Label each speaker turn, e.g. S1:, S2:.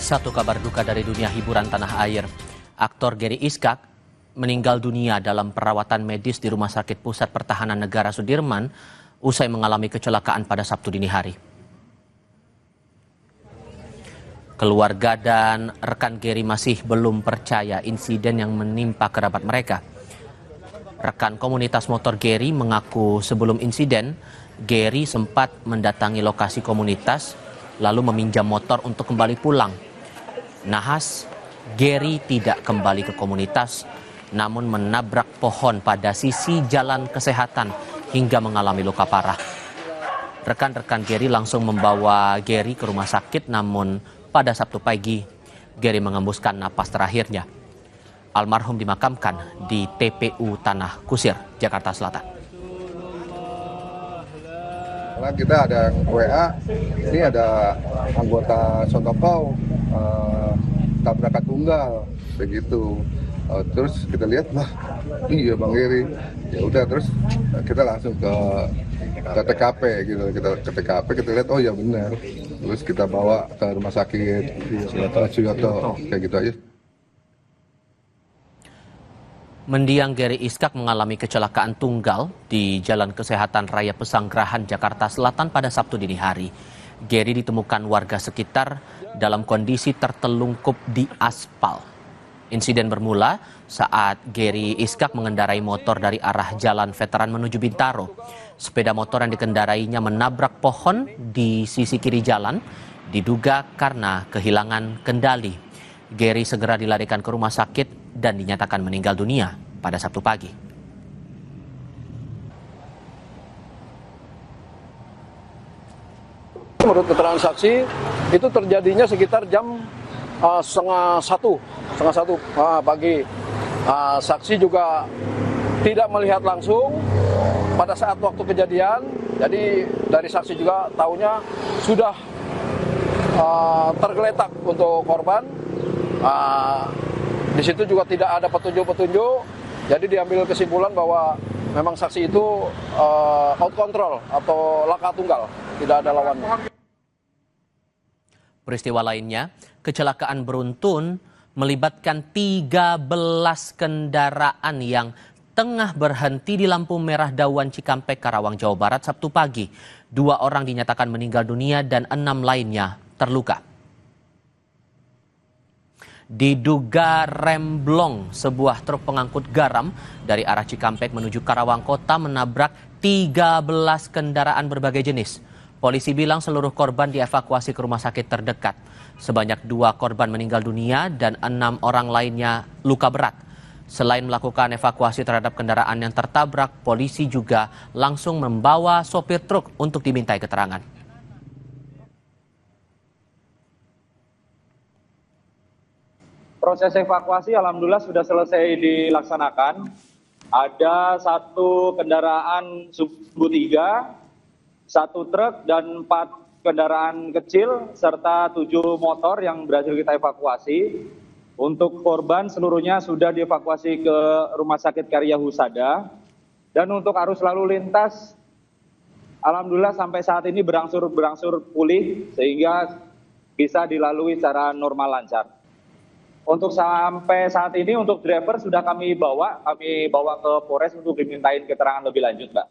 S1: Satu kabar duka dari dunia hiburan tanah air. Aktor Gary Iskak meninggal dunia dalam perawatan medis di Rumah Sakit Pusat Pertahanan Negara Sudirman usai mengalami kecelakaan pada Sabtu dini hari. Keluarga dan rekan Gary masih belum percaya insiden yang menimpa kerabat mereka. Rekan komunitas motor Gary mengaku sebelum insiden, Gary sempat mendatangi lokasi komunitas lalu meminjam motor untuk kembali pulang. Nahas, Gary tidak kembali ke komunitas, namun menabrak pohon pada sisi jalan kesehatan hingga mengalami luka parah. Rekan-rekan Gary langsung membawa Gary ke rumah sakit, namun pada Sabtu pagi, Gary mengembuskan napas terakhirnya. Almarhum dimakamkan di TPU Tanah Kusir, Jakarta Selatan.
S2: Karena kita ada WA, ini ada anggota Sotokau tabrakan tunggal begitu. Terus kita lihat, lah iya Bang Gary. Ya udah, terus kita langsung ke TKP gitu. Kita ke TKP, kita lihat oh ya benar. Terus kita bawa ke rumah sakit Suyoto kayak gitu aja.
S1: Mendiang Gary Iskak mengalami kecelakaan tunggal di Jalan Kesehatan Raya Pesanggerahan, Jakarta Selatan pada Sabtu dini hari. Gary ditemukan warga sekitar dalam kondisi tertelungkup di aspal. Insiden bermula saat Gary Iskak mengendarai motor dari arah Jalan Veteran menuju Bintaro. Sepeda motor yang dikendarainya menabrak pohon di sisi kiri jalan, diduga karena kehilangan kendali. Gary segera dilarikan ke rumah sakit dan dinyatakan meninggal dunia pada Sabtu pagi.
S3: Menurut keterangan saksi, itu terjadinya sekitar jam setengah satu pagi. Saksi juga tidak melihat langsung pada saat waktu kejadian. Jadi dari saksi juga tahunya sudah tergeletak untuk korban. Di situ juga tidak ada petunjuk-petunjuk, jadi diambil kesimpulan bahwa memang saksi itu out control atau laka tunggal, tidak ada lawan.
S1: Peristiwa lainnya, kecelakaan beruntun melibatkan 13 kendaraan yang tengah berhenti di lampu merah Dawan Cikampek, Karawang, Jawa Barat Sabtu pagi. 2 orang dinyatakan meninggal dunia dan 6 lainnya terluka. Diduga remblong, sebuah truk pengangkut garam dari arah Cikampek menuju Karawang Kota menabrak 13 kendaraan berbagai jenis. Polisi bilang seluruh korban dievakuasi ke rumah sakit terdekat. Sebanyak 2 korban meninggal dunia dan 6 orang lainnya luka berat. Selain melakukan evakuasi terhadap kendaraan yang tertabrak, polisi juga langsung membawa sopir truk untuk dimintai keterangan.
S4: Proses evakuasi alhamdulillah sudah selesai dilaksanakan. Ada 1 kendaraan sumbu 3, 1 truk dan 4 kendaraan kecil serta 7 motor yang berhasil kita evakuasi. Untuk korban seluruhnya sudah dievakuasi ke Rumah Sakit Karya Husada. Dan untuk arus lalu lintas alhamdulillah sampai saat ini berangsur pulih sehingga bisa dilalui secara normal lancar. Untuk sampai saat ini untuk driver sudah kami bawa ke Polres untuk dimintain keterangan lebih lanjut, Mbak.